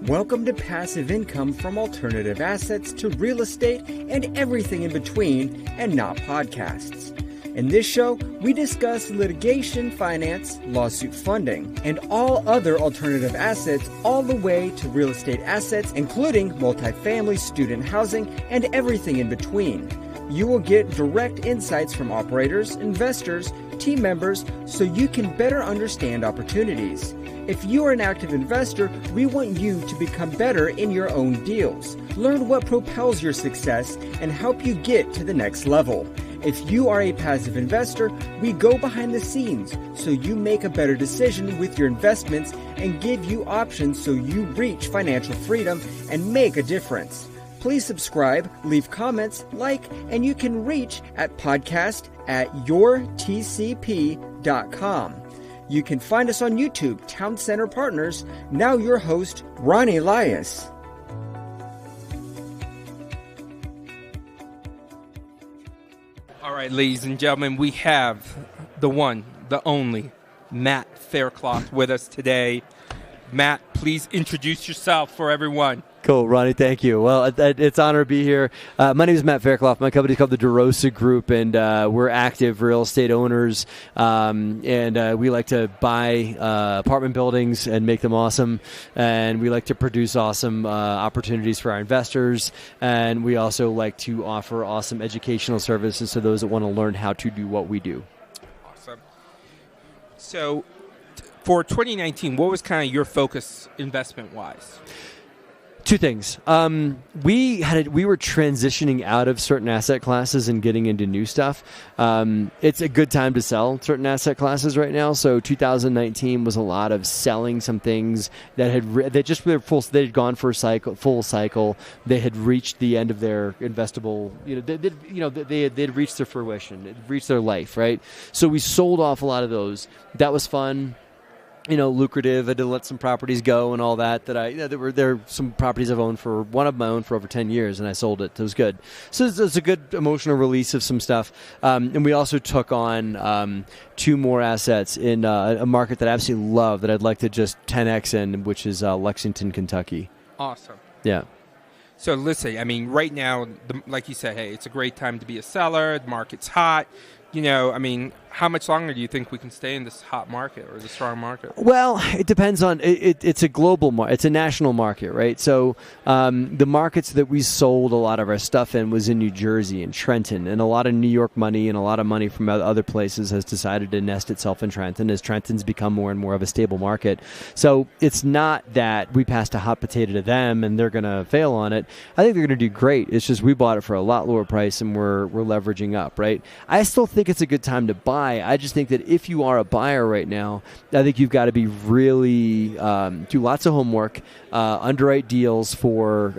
Welcome to Passive Income from Alternative Assets to Real Estate and everything in between, and not podcasts. In this show, we discuss litigation, finance, lawsuit funding, and all other alternative assets all the way to real estate assets, including multifamily, student housing, and everything in between. You will get direct insights from operators, investors, team members, so you can better understand opportunities. If you are an active investor, we want you to become better in your own deals. Learn what propels your success and help you get to the next level. If you are a passive investor, we go behind the scenes so you make a better decision with your investments and give you options so you reach financial freedom and make a difference. Please subscribe, leave comments, like, and you can reach at podcast@yourtcp.com. You can find us on YouTube, Town Center Partners. Now your host, Ron Elias. All right, ladies and gentlemen, we have the one, the only, Matt Faircloth with us today. Matt, please introduce yourself for everyone. Cool, Ronnie, thank you. Well, it's an honor to be here. My name is Matt Faircloth. My company is called the DeRosa Group, and we're active real estate owners, and we like to buy apartment buildings and make them awesome, and we like to produce awesome opportunities for our investors, and we also like to offer awesome educational services to those that want to learn how to do what we do. Awesome. So for 2019, what was kind of your focus investment-wise? Two things. We were transitioning out of certain asset classes and getting into new stuff. It's a good time to sell certain asset classes right now. So 2019 was a lot of selling some things that they'd gone for a full cycle. They had reached the end of their investable. They'd reached their fruition. They'd reached their life, right? So we sold off a lot of those. That was fun. Lucrative. I had to let some properties go and all that. There were some properties I've owned for over 10 years, and I sold it. It was good. So it's a good emotional release of some stuff. And we also took on 2 more assets in a market that I absolutely love that I'd like to just 10x in, which is Lexington, Kentucky. Awesome. Yeah. So listen, I mean, right now, like you said, hey, it's a great time to be a seller. The market's hot. How much longer do you think we can stay in this hot market or the strong market? Well, it depends on it's a global market. It's a national market, right? So the markets that we sold a lot of our stuff in was in New Jersey and Trenton, and a lot of New York money and a lot of money from other places has decided to nest itself in Trenton as Trenton's become more and more of a stable market. So it's not that we passed a hot potato to them and they're going to fail on it. I think they're going to do great. It's just we bought it for a lot lower price and we're leveraging up, right? I still think it's a good time to buy. I just think that if you are a buyer right now, I think you've got to be really do lots of homework, underwrite deals for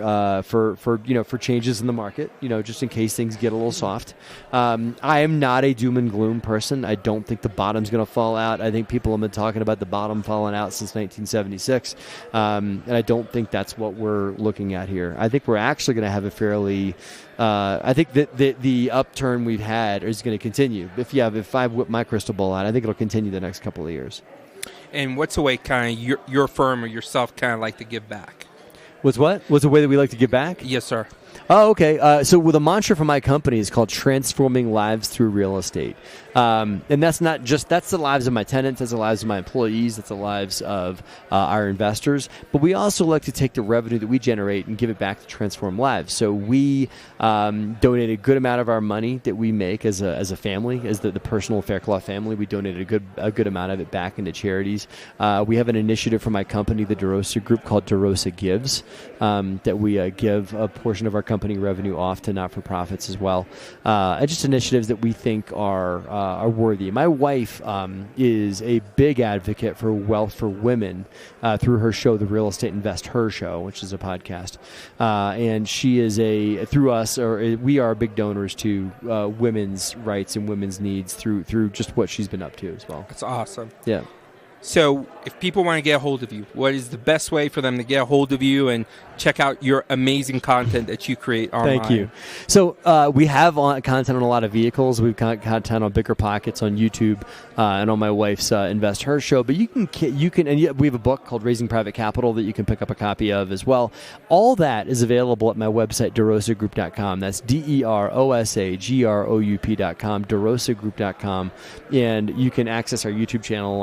changes in the market, just in case things get a little soft. I am not a doom and gloom person. I don't think the bottom's going to fall out. I think people have been talking about the bottom falling out since 1976, and I don't think that's what we're looking at here. I think we're actually going to have a fairly I think that the upturn we've had is going to continue. If I whip my crystal ball out, I think it'll continue the next couple of years. And what's the way kind of your firm or yourself kind of like to give back? What's the way that we like to give back? Yes, sir. Oh, okay. So the mantra for my company is called Transforming Lives Through Real Estate. And that's the lives of my tenants, that's the lives of my employees, that's the lives of our investors. But we also like to take the revenue that we generate and give it back to transform lives. So we donate a good amount of our money that we make as a family, as the personal Faircloth family. We donate a good amount of it back into charities. We have an initiative for my company, the DeRosa Group, called DeRosa Gives, that we give a portion of our company revenue off to not-for-profits as well. And just initiatives that we think are worthy. My wife is a big advocate for wealth for women through her show, The Real Estate Invest Her Show, which is a podcast. And she is we are big donors to women's rights and women's needs through just what she's been up to as well. That's awesome. Yeah. So if people want to get a hold of you, what is the best way for them to get a hold of you and check out your amazing content that you create online? Thank you. So we have content on a lot of vehicles. We've got content on Bigger Pockets on YouTube and on my wife's Invest Her show. But you can, and we have a book called Raising Private Capital that you can pick up a copy of as well. All that is available at my website, DeRosaGroup.com. That's DeRosagroup.com, DeRosaGroup.com. And you can access our YouTube channel,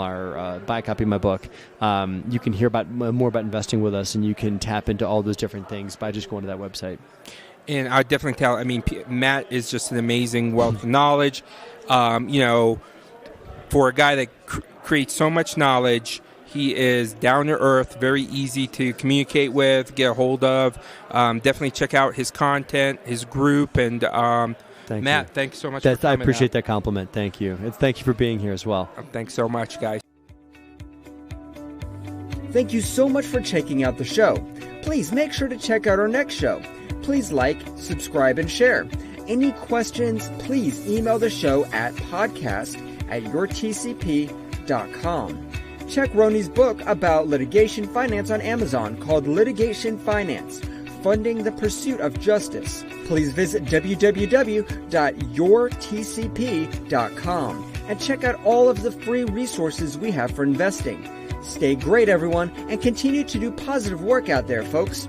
buy a copy of my book. You can hear more about investing with us, and you can tap into all those different things by just going to that website. And I definitely tell, Matt is just an amazing wealth of knowledge. For a guy that creates so much knowledge, he is down to earth, very easy to communicate with, get a hold of. Definitely check out his content, his group, and Matt, thanks so much for coming I appreciate out. that compliment. Thank you. And thank you for being here as well. Thanks so much, guys. Thank you so much for checking out the show. Please make sure to check out our next show. Please like, subscribe, and share. Any questions, please email the show at podcast@yourtcp.com. Check Roni's book about litigation finance on Amazon called Litigation Finance, Funding the Pursuit of Justice. Please visit www.yourtcp.com and check out all of the free resources we have for investing. Stay great, everyone, and continue to do positive work out there, folks.